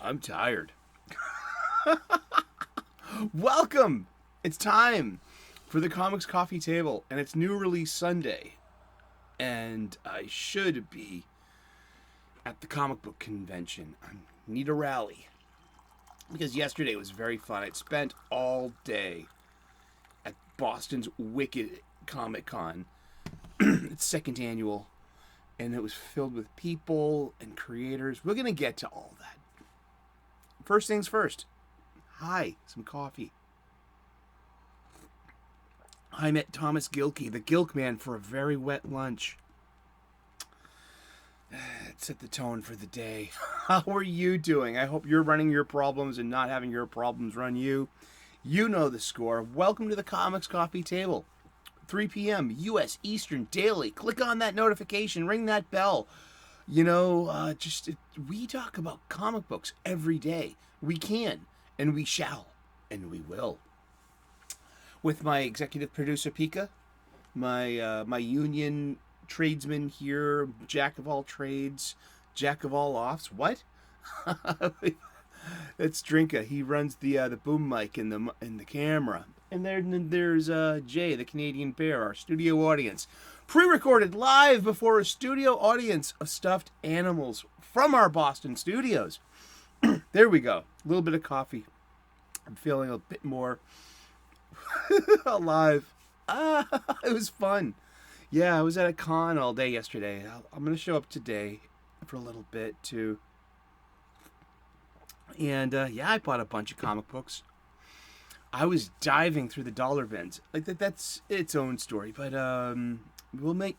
I'm tired. Welcome! It's time for the Comics Coffee Table, and it's New Release Sunday. And I should be at the comic book convention. I need a rally. Because yesterday was very fun. I'd spent all day at Boston's Wicked Comic Con. It's second annual. And it was filled with people and creators. We're going to get to all that. First things first. Hi, some coffee. I met Thomas Gilkey, the Gilk Man, for a very wet lunch. It set the tone for the day. How are you doing? I hope you're running your problems and not having your problems run you. You know the score. Welcome to the Comics Coffee Table. 3 p.m. U.S. Eastern daily. Click on that notification. Ring that bell. You know, we talk about comic books every day. We can, and we shall, and we will. With my executive producer, Pika, my union tradesman here, jack of all trades, jack of all offs. What? That's Drinka. He runs the boom mic and the camera. And then there's Jay, the Canadian Bear, our studio audience. Pre-recorded live before a studio audience of stuffed animals from our Boston studios. There we go. A little bit of coffee. I'm feeling a bit more alive. It was fun. Yeah, I was at a con all day yesterday. I'm going to show up today for a little bit too. And yeah, I bought a bunch of comic books. I was diving through the dollar bins. Like that's its own story, but we're going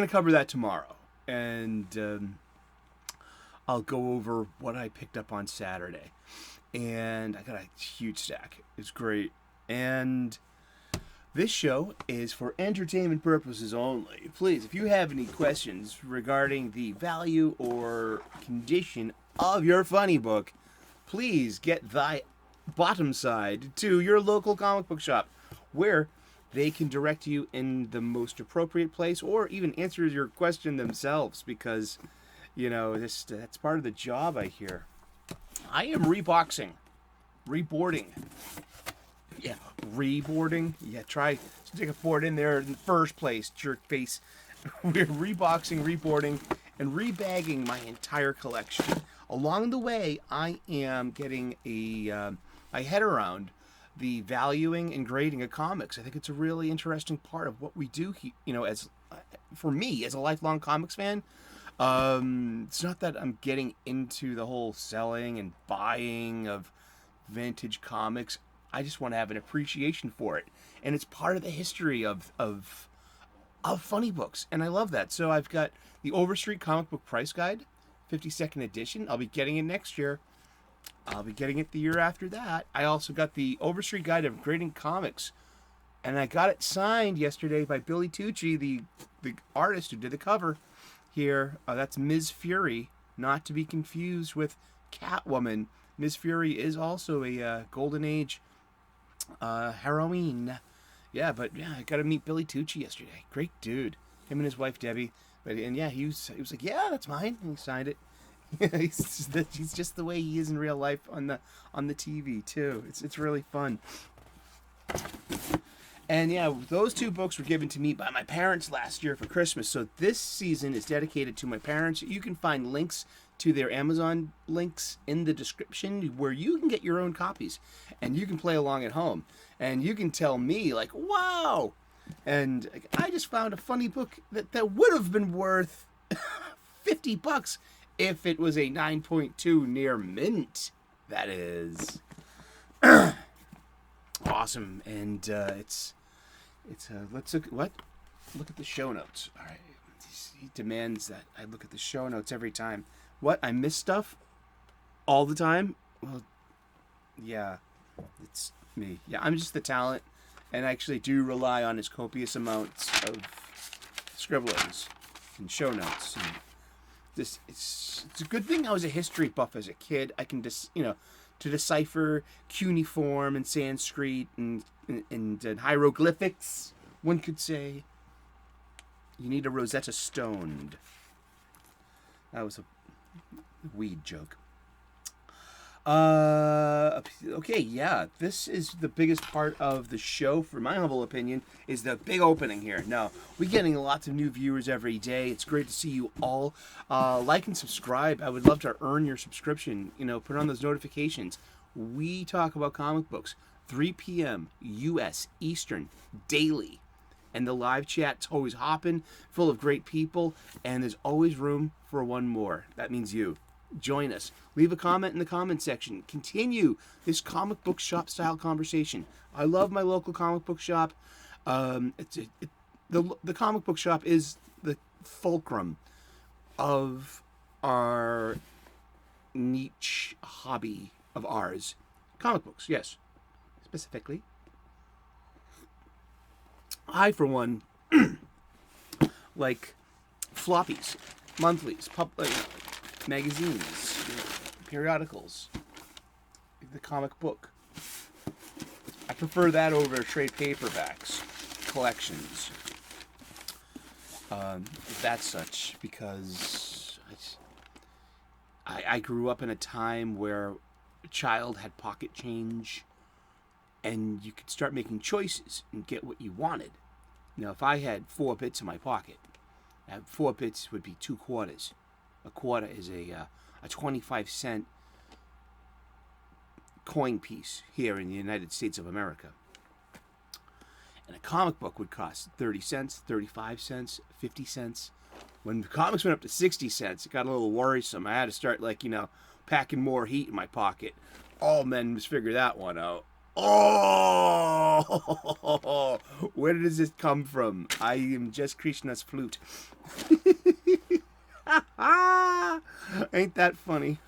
to cover that tomorrow. And I'll go over what I picked up on Saturday. And I got a huge stack. It's great. And this show is for entertainment purposes only. Please, if you have any questions regarding the value or condition of your funny book, please get thy bottom side to your local comic book shop, where they can direct you in the most appropriate place, or even answer your question themselves, because, you know, that's part of the job, I hear. I am reboxing. Reboarding. Yeah, reboarding. Yeah, try stick a board in there in the first place, jerk face. We're reboxing, reboarding, and rebagging my entire collection. Along the way, I am getting my head around the valuing and grading of comics. I think it's a really interesting part of what we do, you know, as for me, as a lifelong comics fan. It's not that I'm getting into the whole selling and buying of vintage comics. I just want to have an appreciation for it. And it's part of the history of funny books. And I love that. So I've got the Overstreet Comic Book Price Guide, 52nd edition. I'll be getting it next year. I'll be getting it the year after that. I also got the Overstreet Guide of Grading Comics. And I got it signed yesterday by Billy Tucci, the artist who did the cover here. That's Ms. Fury, not to be confused with Catwoman. Ms. Fury is also a Golden Age heroine. Yeah, but yeah, I got to meet Billy Tucci yesterday. Great dude. Him and his wife Debbie. And yeah, he was like, yeah, that's mine. And he signed it. He's just the way he is in real life on the TV too. It's really fun. And yeah, those two books were given to me by my parents last year for Christmas. So this season is dedicated to my parents. You can find links to their Amazon links in the description, where you can get your own copies and you can play along at home. And you can tell me, like, wow. And I just found a funny book that would have been worth $50 if it was a 9.2 near mint. That is awesome. And let's look at what? Look at the show notes. All right. He demands that I look at the show notes every time. What? I miss stuff all the time? Well, yeah, it's me. Yeah, I'm just the talent, and I actually do rely on his copious amounts of scribblings and show notes. And it's a good thing I was a history buff as a kid. I can to decipher cuneiform and Sanskrit and hieroglyphics, one could say. You need a Rosetta Stone. That was a weed joke. Okay, yeah. This is the biggest part of the show, for my humble opinion, is the big opening here. No, we're getting lots of new viewers every day. It's great to see you all. Like and subscribe. I would love to earn your subscription. Put on those notifications. We talk about comic books 3 p.m. U.S. Eastern daily. And the live chat's always hopping, full of great people, and there's always room for one more. That means you. Join us. Leave a comment in the comment section. Continue this comic book shop style conversation. I love my local comic book shop. The comic book shop is the fulcrum of our niche hobby of ours. Comic books, yes. Specifically. I, for one, like floppies, monthlies, magazines, periodicals, the comic book. I prefer that over trade paperbacks, collections. That's such, because I grew up in a time where a child had pocket change and you could start making choices and get what you wanted. Now, if I had 4 bits in my pocket, 4 bits would be 2 quarters. A quarter is a 25-cent coin piece here in the United States of America. And a comic book would cost 30 cents, 35 cents, 50 cents. When the comics went up to 60 cents, it got a little worrisome. I had to start, packing more heat in my pocket. All men must figure that one out. Oh, where does this come from? I am just Krishna's flute. Ain't that funny?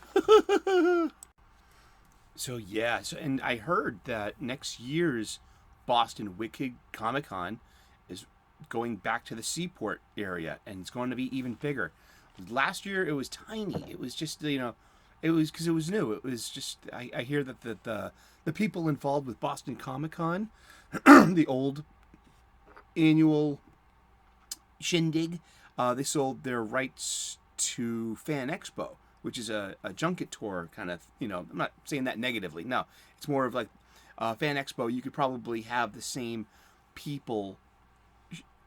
And I heard that next year's Boston Wicked Comic Con is going back to the Seaport area, and it's going to be even bigger. Last year it was tiny. It was just, it was because it was new. It was just, I hear that the people involved with Boston Comic Con, the old annual shindig, they sold their rights to Fan Expo, which is a junket tour kind of, I'm not saying that negatively. No, it's more of like Fan Expo. You could probably have the same people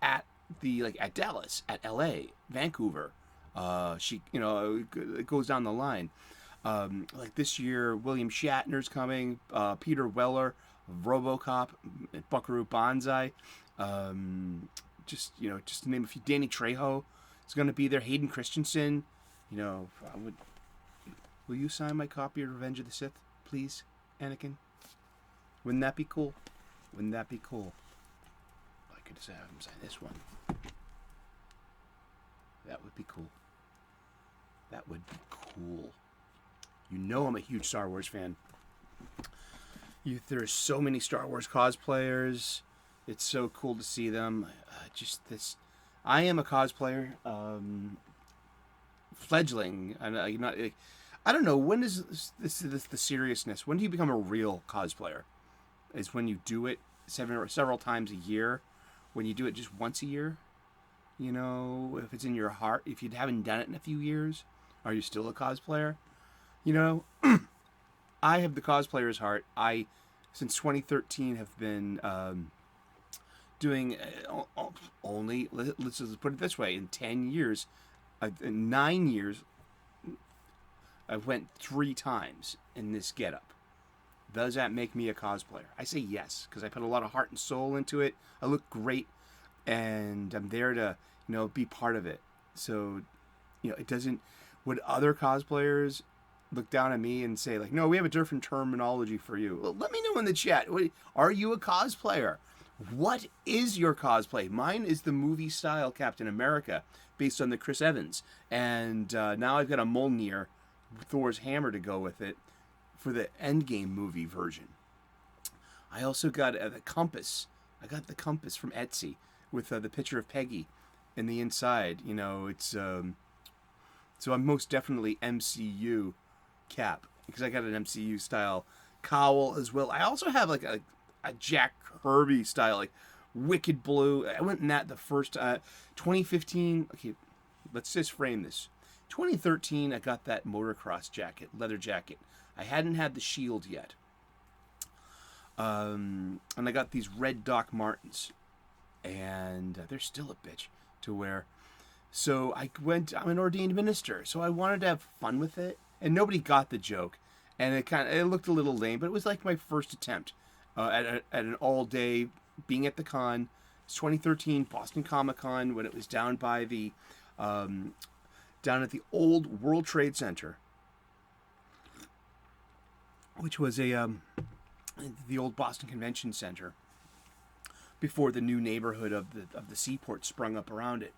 at at Dallas, at LA, Vancouver. It goes down the line. Like this year, William Shatner's coming, Peter Weller, RoboCop, Buckaroo Banzai, just to name a few. Danny Trejo is going to be there. Hayden Christensen, will you sign my copy of Revenge of the Sith, please, Anakin? Wouldn't that be cool? Wouldn't that be cool? I could just have him sign this one. That would be cool. That would be cool. I'm a huge Star Wars fan. There are so many Star Wars cosplayers. It's so cool to see them. I am a cosplayer. Fledgling. I don't know. When is this the seriousness? When do you become a real cosplayer? Is when you do it several times a year. When you do it just once a year. If it's in your heart. If you haven't done it in a few years, are you still a cosplayer? I have the cosplayer's heart. I, since 2013, have been doing only, let's just put it this way, in 10 years, in 9 years, I went 3 times in this getup. Does that make me a cosplayer? I say yes, because I put a lot of heart and soul into it. I look great, and I'm there to, be part of it. So, it doesn't, would other cosplayers look down at me and say, no, we have a different terminology for you? Well, let me know in the chat. Are you a cosplayer? What is your cosplay? Mine is the movie style Captain America, based on the Chris Evans. And now I've got a Mjolnir, Thor's hammer, to go with it for the Endgame movie version. I also got the compass. I got the compass from Etsy with the picture of Peggy in the inside. It's so I'm most definitely MCU cap, because I got an MCU style cowl as well. I also have a Jack Kirby style, wicked blue. I went in that the first 2015. Okay, let's just frame this. 2013, I got that motocross jacket, leather jacket. I hadn't had the shield yet. And I got these red Doc Martens. And they're still a bitch to wear. So I'm an ordained minister, so I wanted to have fun with it. And nobody got the joke. And it looked a little lame, but it was like my first attempt at an all-day being at the con. It's 2013 Boston Comic Con when it was down by down at the old World Trade Center, which was the old Boston Convention Center before the new neighborhood of the seaport sprung up around it.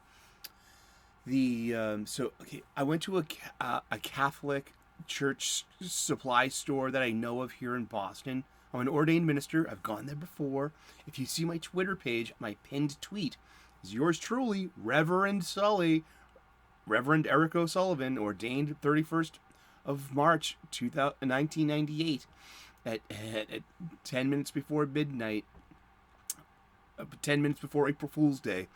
I went to a Catholic church supply store that I know of here in Boston. I'm an ordained minister. I've gone there before. If you see my Twitter page, my pinned tweet is yours truly, Reverend Eric O'Sullivan, ordained 31st of March 1998 at 10 minutes before midnight, 10 minutes before April Fool's Day.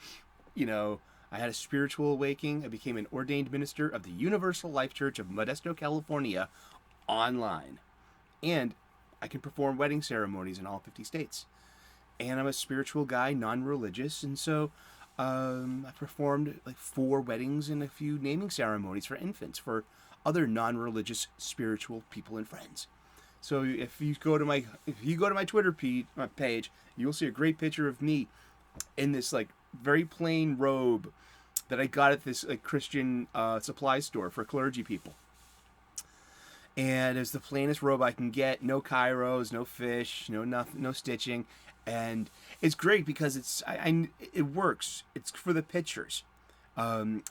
I had a spiritual awakening. I became an ordained minister of the Universal Life Church of Modesto, California, online. And I can perform wedding ceremonies in all 50 states. And I'm a spiritual guy, non-religious, and so I performed like 4 weddings and a few naming ceremonies for infants for other non-religious spiritual people and friends. So if you go to my Twitter page, you'll see a great picture of me in this like very plain robe that I got at this like Christian supply store for clergy people. And it's the plainest robe I can get. No kairos, no fish, no stitching. And it's great because it works. It's for the pictures. I've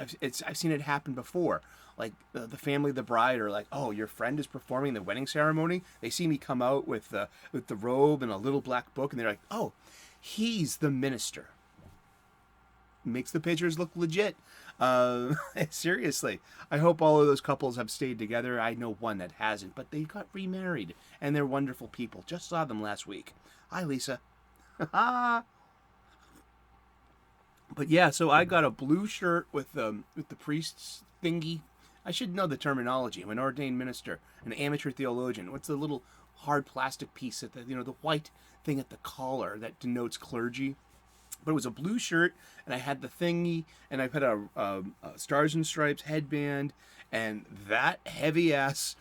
seen it happen before. Like the family, the bride, are like, "Oh, your friend is performing the wedding ceremony." They see me come out with the robe and a little black book, and they're like, "Oh, he's the minister." Makes the pictures look legit. Seriously, I hope all of those couples have stayed together. I know one that hasn't, but they got remarried, and they're wonderful people. Just saw them last week. Hi, Lisa. But yeah, so I got a blue shirt with the priest's thingy. I should know the terminology. I'm an ordained minister, an amateur theologian. What's the little hard plastic piece at the white thing at the collar that denotes clergy? But it was a blue shirt, and I had the thingy, and I put a Stars and Stripes headband, and that heavy-ass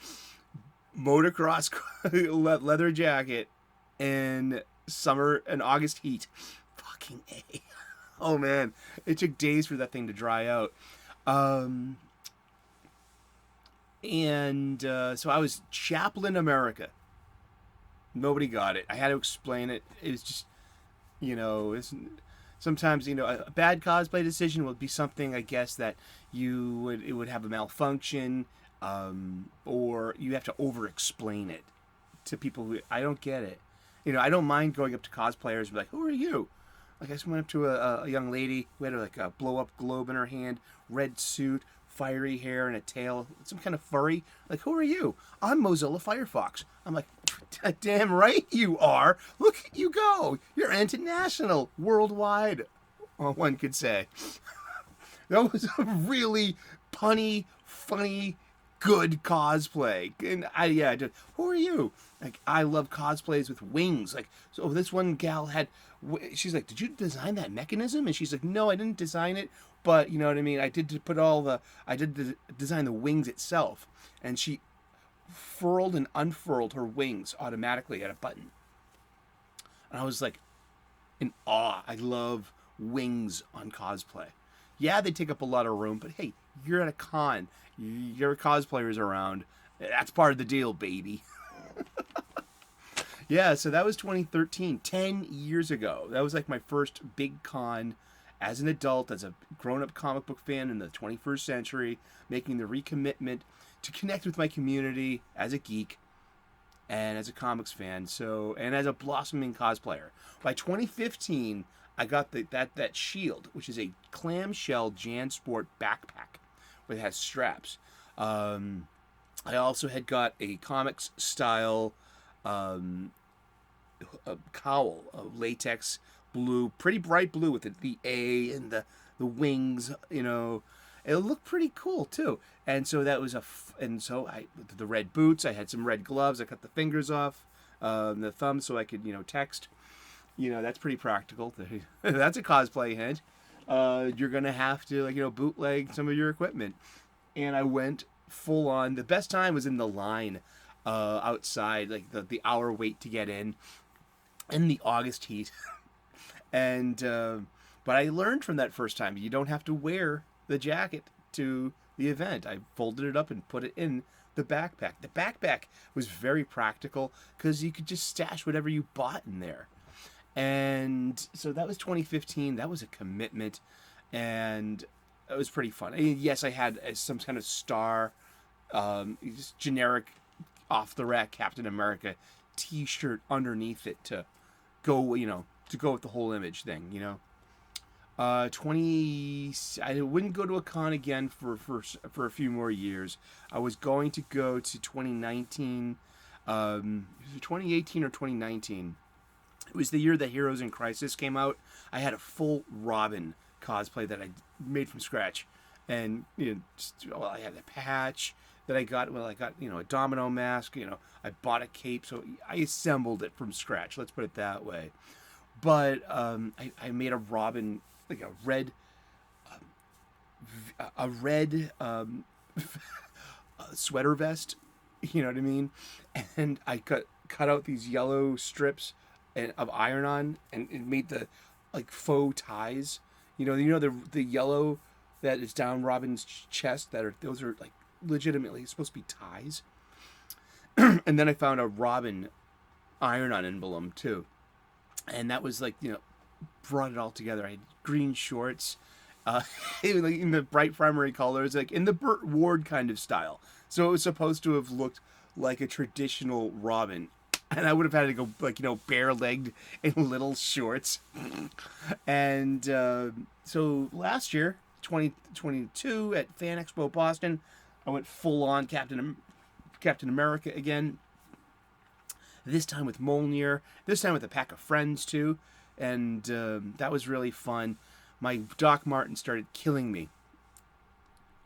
motocross leather jacket in summer and August heat. Fucking A. Oh, man. It took days for that thing to dry out. So I was Chaplain America. Nobody got it. I had to explain it. It was just, sometimes, a bad cosplay decision would be something, I guess, that it would have a malfunction, or you have to over-explain it to people who, I don't get it. I don't mind going up to cosplayers and be like, "Who are you?" Like, I just went up to a young lady who had like a blow-up globe in her hand, red suit, fiery hair, and a tail, some kind of furry. Like, "Who are you?" "I'm Mozilla Firefox." I'm like, "Damn right you are. Look at you go. You're international, worldwide," one could say. That was a really punny, funny, good cosplay. And "Who are you?" Like, I love cosplays with wings. Like, so this one gal she's like, "Did you design that mechanism?" And she's like, "No, I didn't design it, but you know what I mean. I did design the wings itself." And she furled and unfurled her wings automatically at a button. And I was like in awe. I love wings on cosplay. Yeah, they take up a lot of room, but hey, you're at a con. Your cosplayers around. That's part of the deal, baby. Yeah, so that was 2013, 10 years ago. That was like my first big con as an adult, as a grown-up comic book fan in the 21st century, making the recommitment to connect with my community as a geek and as a comics fan, and as a blossoming cosplayer. By 2015, I got that shield, which is a clamshell JanSport backpack, where it has straps. I also had got a comics style a cowl, a latex blue, pretty bright blue with the A and the wings, It looked pretty cool too. And so that was the red boots. I had some red gloves. I cut the fingers off, the thumb, so I could text. That's pretty practical. That's a cosplay hint. You're gonna have to bootleg some of your equipment. And I went full on. The best time was in the line outside, like the hour wait to get in the August heat. And but I learned from that first time, you don't have to wear the jacket to the event. I folded it up and put it in the backpack. The backpack was very practical because you could just stash whatever you bought in there. And so that was 2015. That was a commitment, and it was pretty fun. Yes, I had some kind of star, just generic off-the-rack Captain America T-shirt underneath it to go with the whole image thing. I wouldn't go to a con again for a few more years. I was going to go to 2019, 2018 or 2019. It was the year that Heroes in Crisis came out. I had a full Robin cosplay that I made from scratch, and I had a patch that I got. Well, I got a domino mask. I bought a cape, so I assembled it from scratch. Let's put it that way. But I made a Robin, like a red sweater vest. You know what I mean? And I cut out these yellow strips of iron-on, and it made the faux ties. The yellow that is down Robin's chest. Those are legitimately supposed to be ties. And then I found a Robin iron-on emblem too, and that was brought it all together. I had green shorts, in the bright primary colors, in the Burt Ward kind of style. So it was supposed to have looked like a traditional Robin. And I would have had to go bare-legged in little shorts. And so last year, 2022, at Fan Expo Boston, I went full-on Captain America again. This time with Mjolnir. This time with a pack of friends, too. And that was really fun. My Doc Martin started killing me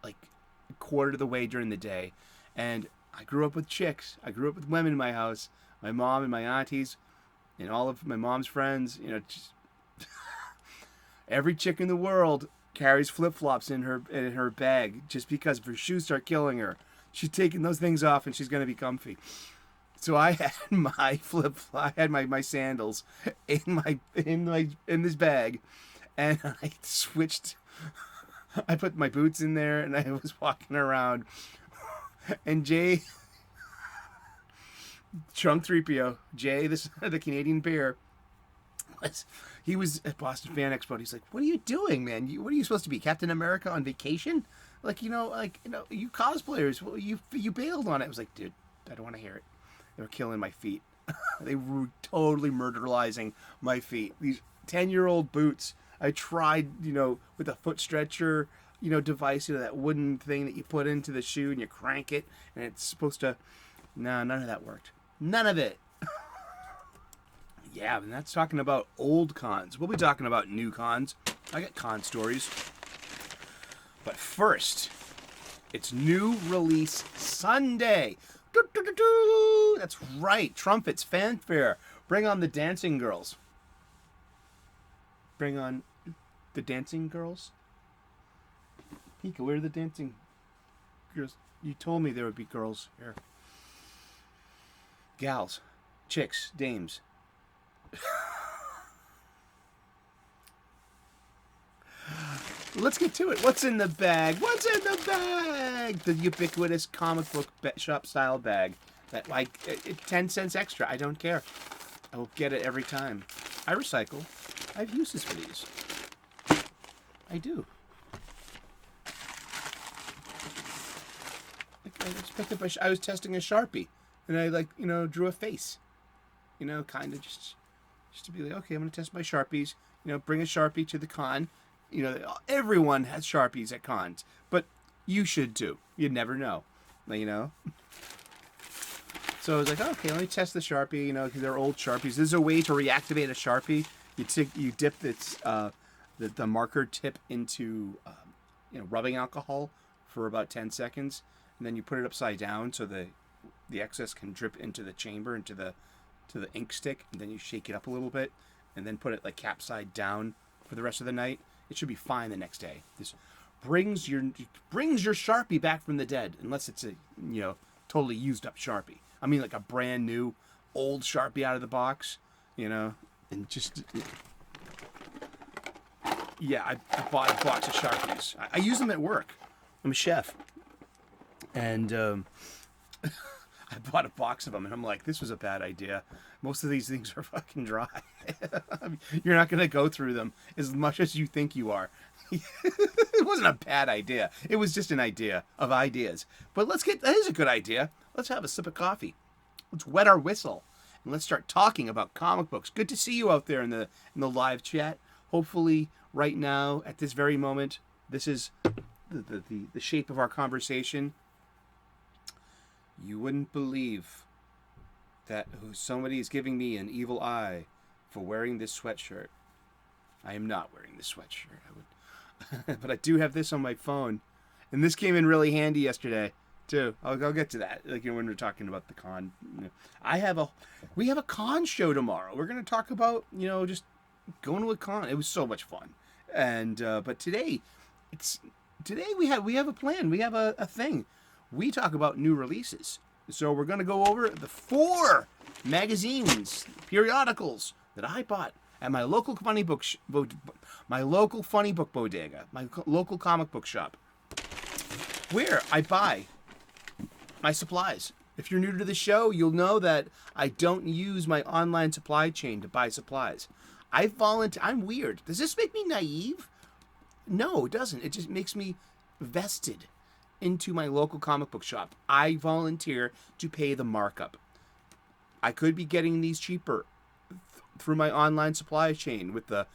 a quarter of the way during the day. And I grew up with chicks. I grew up with women in my house. My mom and my aunties, and all of my mom's friends, just every chick in the world carries flip-flops in her bag just because if her shoes start killing her, she's taking those things off and she's going to be comfy. So I had my I had my sandals in this bag, and I switched. I put my boots in there, and I was walking around, and Jay. Chunk 3PO, Jay, the Canadian bear, he was at Boston Fan Expo. He's like, "What are you doing, man? What are you supposed to be, Captain America on vacation? You cosplayers, well, you bailed on it." I was like, "Dude, I don't want to hear it." They were killing my feet. They were totally murderizing my feet. These 10-year-old boots. I tried, with a foot stretcher, device, that wooden thing that you put into the shoe and you crank it, and it's supposed to. No, none of that worked. None of it. Yeah, and that's talking about old cons. We'll be talking about new cons. I got con stories. But first, it's New Release Sunday. Doo-doo-doo-doo. That's right. Trumpets, fanfare. Bring on the dancing girls. Bring on the dancing girls? Pika, where are the dancing girls? You told me there would be girls here. Gals, chicks, dames. Let's get to it. What's in the bag? What's in the bag? The ubiquitous comic book shop style bag. That 10 cents extra. I don't care. I will get it every time. I recycle. I have uses for these. I do. I just picked up I was testing a Sharpie. And I drew a face, kind of just to be like, okay, I'm going to test my Sharpies, bring a Sharpie to the con. Everyone has Sharpies at cons, but you should too. You never know, So I was like, okay, let me test the Sharpie, because they're old Sharpies. There's a way to reactivate a Sharpie. You dip its, the marker tip into rubbing alcohol for about 10 seconds, and then you put it upside down so the excess can drip into the chamber, into the ink stick, and then you shake it up a little bit, and then put it like capside down for the rest of the night. It should be fine the next day. This brings your Sharpie back from the dead, unless it's a totally used up Sharpie. I mean, like a brand new old Sharpie out of the box, and just I bought a box of Sharpies. I use them at work. I'm a chef, and I bought a box of them, and I'm like, this was a bad idea. Most of these things are fucking dry. I mean, you're not going to go through them as much as you think you are. It wasn't a bad idea. It was just an idea of ideas. But that is a good idea. Let's have a sip of coffee. Let's wet our whistle, and let's start talking about comic books. Good to see you out there in the live chat. Hopefully, right now, at this very moment, this is the shape of our conversation. You wouldn't believe that somebody is giving me an evil eye for wearing this sweatshirt. I am not wearing this sweatshirt. But I do have this on my phone, and this came in really handy yesterday too. I'll get to that. Like when we're talking about the con. We have a con show tomorrow. We're going to talk about just going to a con. It was so much fun, and but today we have a plan. We have a thing. We talk about new releases. So we're going to go over the 4 magazines, periodicals that I bought at my local funny book bodega, my local comic book shop, where I buy my supplies. If you're new to the show, you'll know that I don't use my online supply chain to buy supplies. I'm weird. Does this make me naive? No, it doesn't. It just makes me vested into my local comic book shop. I volunteer to pay the markup. I could be getting these cheaper through my online supply chain with the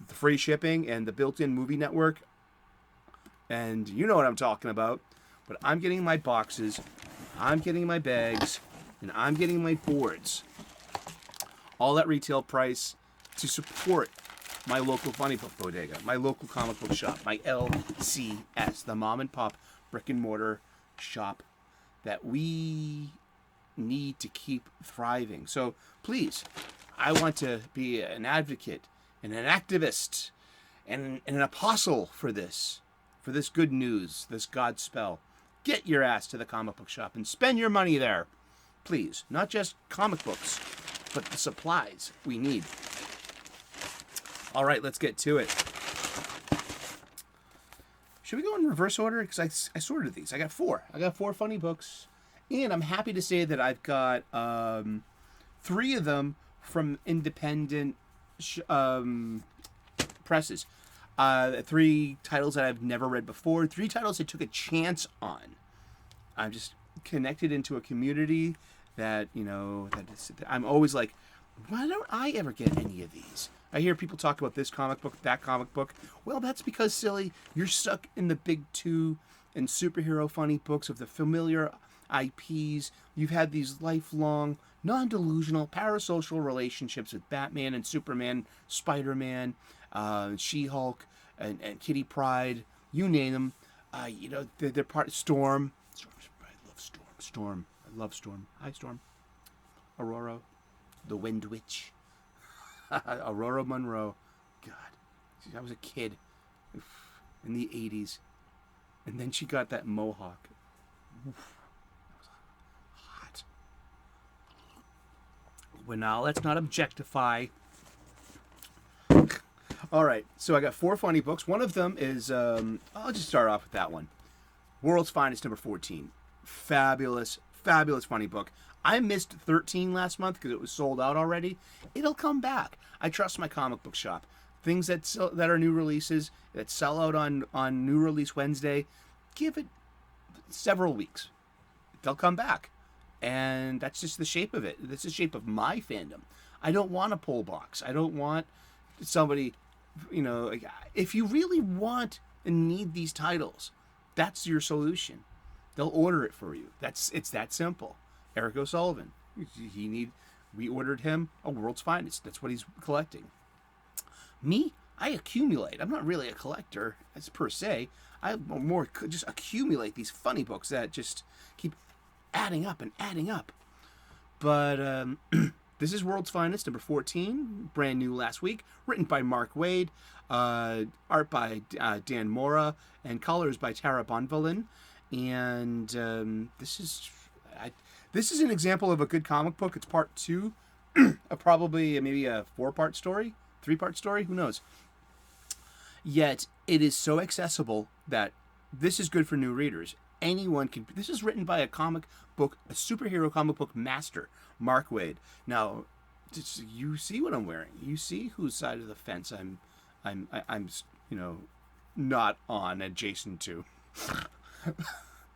free shipping and the built-in movie network. And you know what I'm talking about. But I'm getting my boxes, I'm getting my bags, and I'm getting my boards. All at retail price to support my local funny book bodega, my local comic book shop, my LCS, the mom and pop brick and mortar shop that we need to keep thriving. So please, I want to be an advocate and an activist and an apostle for this good news, this God spell. Get your ass to the comic book shop and spend your money there. Please, not just comic books, but the supplies we need. All right, let's get to it. Should we go in reverse order? Because I sorted these. I got 4. I got 4 funny books. And I'm happy to say that I've got 3 of them from independent presses. 3 titles that I've never read before. 3 titles I took a chance on. I'm just connected into a community that, I'm always like, why don't I ever get any of these? I hear people talk about this comic book, that comic book. Well, that's because, silly, you're stuck in the big 2 and superhero funny books of the familiar IPs. You've had these lifelong, non-delusional, parasocial relationships with Batman and Superman, Spider-Man, She-Hulk, and Kitty Pryde. You name them. They're part of Storm. I love Storm. Storm. I love Storm. Hi, Storm. Aurora. The Wind Witch. Aurora Monroe. God. I was a kid in the 80s. And then she got that mohawk. Oof. That was hot. Well, now let's not objectify. All right, so I got 4 funny books. One of them is, I'll just start off with that one. World's Finest, number 14. Fabulous, fabulous funny book. I missed 13 last month because it was sold out already. It'll come back. I trust my comic book shop. Things that are new releases, that sell out on New Release Wednesday, give it several weeks. They'll come back. And that's just the shape of it. That's the shape of my fandom. I don't want a pull box. I don't want somebody, if you really want and need these titles, that's your solution. They'll order it for you. It's that simple. Eric O'Sullivan, we ordered him a World's Finest. That's what he's collecting. Me, I accumulate. I'm not really a collector as per se. I more just accumulate these funny books that just keep adding up and adding up. But this is World's Finest, number 14, brand new last week, written by Mark Waid, art by Dan Mora, and colors by Tara Bonvillain. And this is an example of a good comic book. It's part 2 of probably maybe a 4-part story, 3-part story, who knows. Yet it is so accessible that this is good for new readers. Anyone can. This is written by a superhero comic book master, Mark Waid. Now, you see what I'm wearing. You see whose side of the fence I'm not on, adjacent to.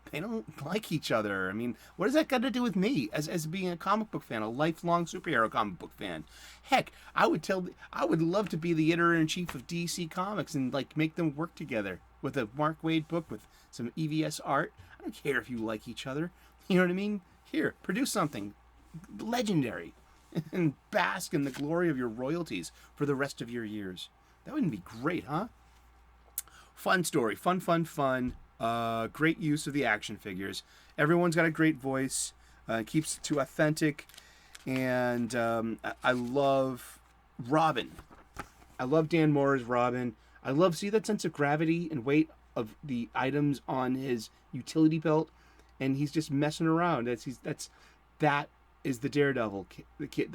They don't like each other. I mean, what has that got to do with me as being a comic book fan, a lifelong superhero comic book fan? Heck, I would love to be the editor-in-chief of DC Comics and make them work together with a Mark Waid book with some EVS art. I don't care if you like each other. You know what I mean? Here, produce something legendary and bask in the glory of your royalties for the rest of your years. That wouldn't be great, huh? Fun story. Fun. Great use of the action figures. Everyone's got a great voice. Keeps it to authentic. And I love Robin. I love Dan Mora's Robin. I love, see that sense of gravity and weight of the items on his utility belt, and he's just messing around. That is the daredevil, the kid,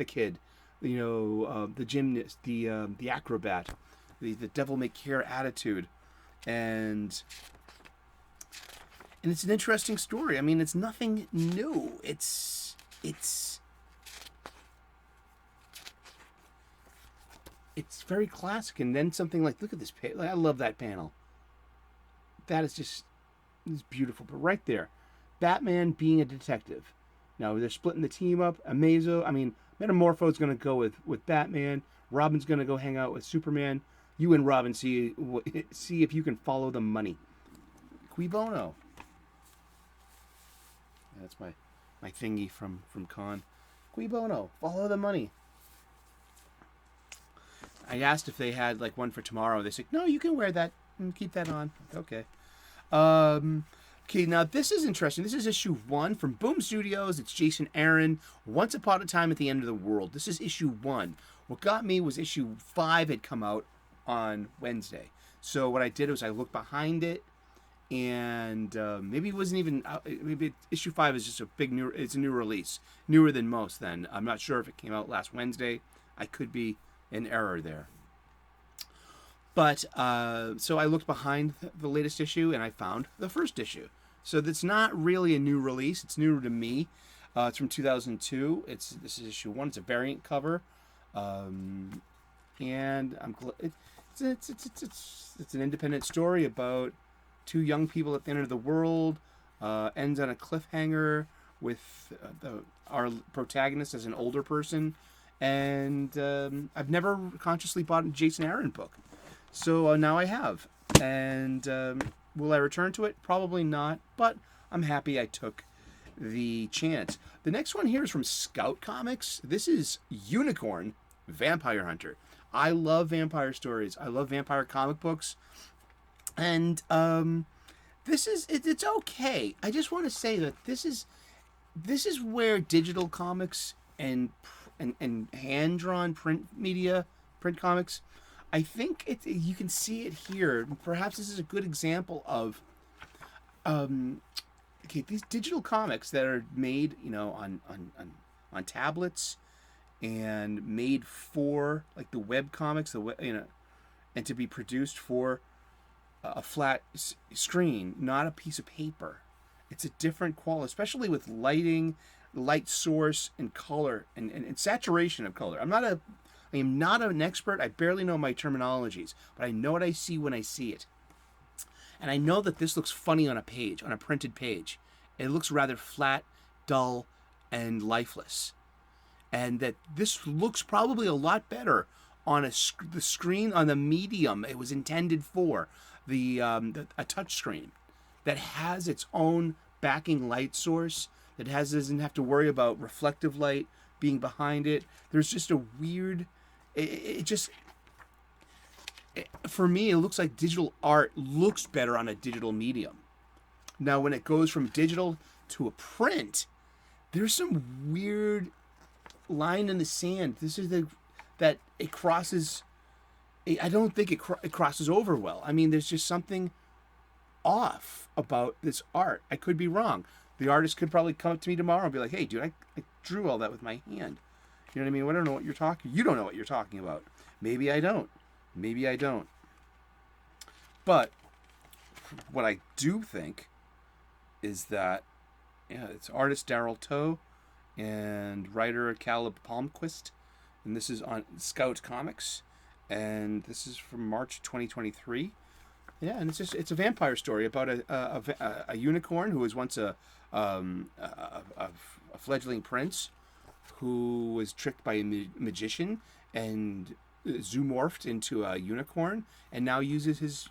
the gymnast, the acrobat, the devil may care attitude, and it's an interesting story. I mean, it's nothing new. It's very classic, and then something like, look at this page. I love that panel. That is beautiful. But right there, Batman being a detective. Now they're splitting the team up. Metamorpho's going to go with Batman. Robin's going to go hang out with Superman. You and Robin see if you can follow the money. Cui bono. That's my thingy from Con. Cui bono. Follow the money. I asked if they had one for tomorrow. They said, no, you can wear that and keep that on. Okay. Okay, now this is interesting. This is issue 1 from Boom Studios. It's Jason Aaron. Once Upon a Time at the End of the World. This is issue 1. What got me was issue 5 had come out on Wednesday. So what I did was I looked behind it, and maybe it wasn't even. Maybe issue 5 is just it's a new release, newer than most. Then I'm not sure if it came out last Wednesday. I could be in error there. But so I looked behind the latest issue, and I found the first issue. So that's not really a new release. It's new to me. It's from 2002. This is issue 1. It's a variant cover, and it's an independent story about 2 young people at the end of the world. Ends on a cliffhanger with our protagonist as an older person, and I've never consciously bought a Jason Aaron book. So now I have. And will I return to it? Probably not, but I'm happy I took the chance. The next one here is from Scout Comics. This is Unicorn Vampire Hunter. I love vampire stories. I love vampire comic books. And it's okay. I just want to say that this is where digital comics and hand-drawn print comics, I think you can see it here. Perhaps this is a good example of these digital comics that are made, on tablets and made for the web comics, and to be produced for a flat screen, not a piece of paper. It's a different quality, especially with lighting, light source, and color, and saturation of color. I am not an expert. I barely know my terminologies, but I know what I see when I see it. And I know that this looks funny on a printed page. It looks rather flat, dull, and lifeless. And that this looks probably a lot better on the screen, on the medium it was intended for, a touch screen that has its own backing light source, that doesn't have to worry about reflective light being behind it. There's just a weird... for me, it looks like digital art looks better on a digital medium. Now, when it goes from digital to a print, there's some weird line in the sand. This is that it crosses. I don't think it crosses over well. I mean, there's just something off about this art. I could be wrong. The artist could probably come up to me tomorrow and be like, "Hey, dude, I drew all that with my hand." You know what I mean? I don't know what you're talking. You don't know what you're talking about. Maybe I don't. Maybe I don't. But what I do think is that, yeah, it's artist Daryl Toe and writer Caleb Palmquist, and this is on Scout Comics, and this is from March 2023. Yeah, and it's a vampire story about a unicorn who was once a fledgling prince who was tricked by a magician and zoomorphed into a unicorn, and now uses his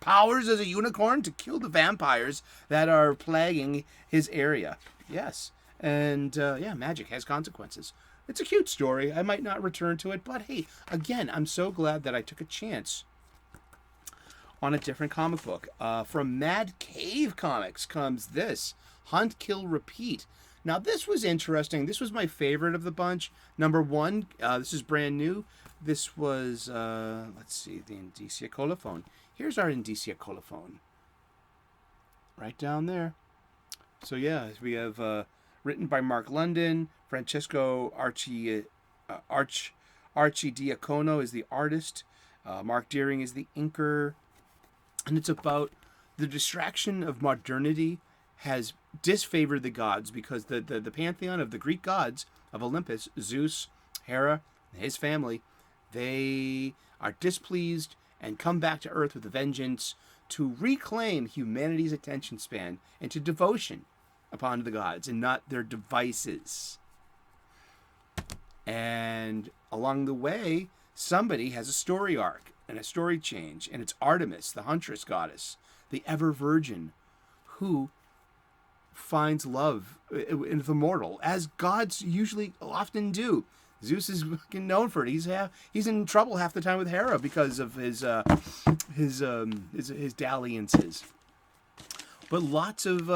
powers as a unicorn to kill the vampires that are plaguing his area. Yes, and magic has consequences. It's a cute story. I might not return to it, but hey, again, I'm so glad that I took a chance on a different comic book. From Mad Cave Comics comes this, Hunt, Kill, Repeat. Now, this was interesting. This was my favorite of the bunch. Number one, this is brand new. This was, let's see, the Indicia colophon. Here's our Indicia colophon. Right down there. So, yeah, we have written by Mark London. Francesco Archidiacono is the artist. Mark Deering is the inker. And it's about the distraction of modernity has disfavored the gods, because the pantheon of the Greek gods of Olympus, Zeus, Hera, and his family, they are displeased and come back to Earth with a vengeance to reclaim humanity's attention span into devotion upon the gods and not their devices. And along the way, somebody has a story arc and a story change, and it's Artemis, the huntress goddess, the ever-virgin, who finds love in the mortal, as gods usually often do. Zeus is known for it. He's in trouble half the time with Hera because of his dalliances. But lots of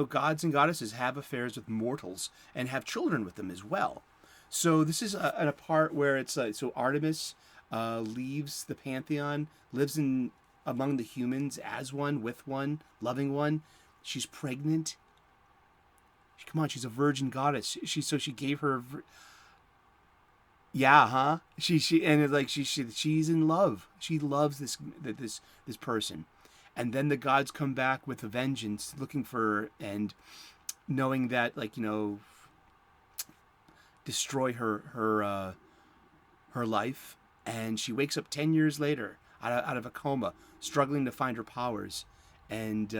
gods and goddesses have affairs with mortals and have children with them as well. So this is a part where it's so Artemis leaves the pantheon, lives among the humans as one, with one, loving one. She's pregnant. Come on, she's a virgin goddess. She gave her. Yeah, huh? She's in love. She loves this person, and then the gods come back with a vengeance, looking for her and knowing that destroy her life, and she wakes up 10 years later out of a coma, struggling to find her powers, and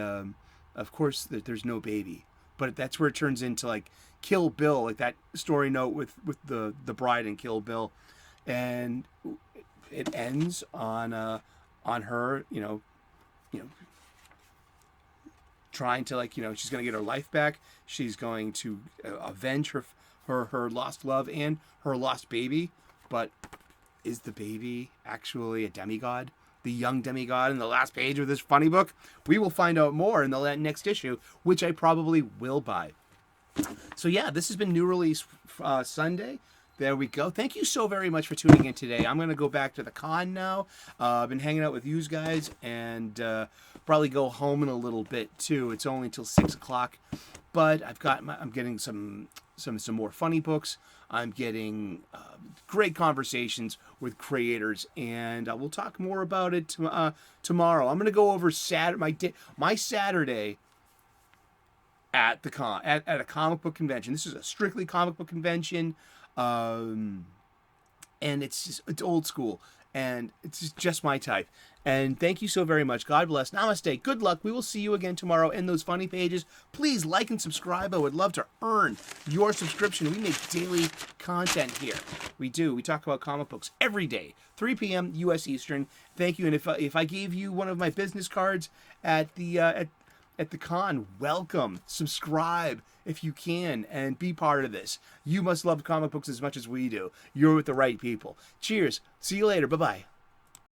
of course there's no baby. But that's where it turns into like Kill Bill, like that story note with the bride in Kill Bill, and it ends on her, trying to she's gonna get her life back. She's going to avenge her lost love and her lost baby. But is the baby actually a demigod? The young demigod in the last page of this funny book? We will find out more in the next issue, which I probably will buy. So yeah, this has been New Release Sunday. There we go. Thank you so very much for tuning in today. I'm going to go back to the con now. I've been hanging out with you guys, and probably go home in a little bit too. It's only until 6 o'clock, but I'm getting some more funny books. I'm getting great conversations with creators, and we'll talk more about it tomorrow. I'm going to go over my Saturday at the con at a comic book convention. This is a strictly comic book convention, and it's old school, and it's just my type. And thank you so very much. God bless. Namaste. Good luck. We will see you again tomorrow in those funny pages. Please like and subscribe. I would love to earn your subscription. We make daily content here. We do. We talk about comic books every day, 3 p.m. U.S. Eastern. Thank you. And if I gave you one of my business cards at the con, welcome. Subscribe if you can and be part of this. You must love comic books as much as we do. You're with the right people. Cheers. See you later. Bye-bye.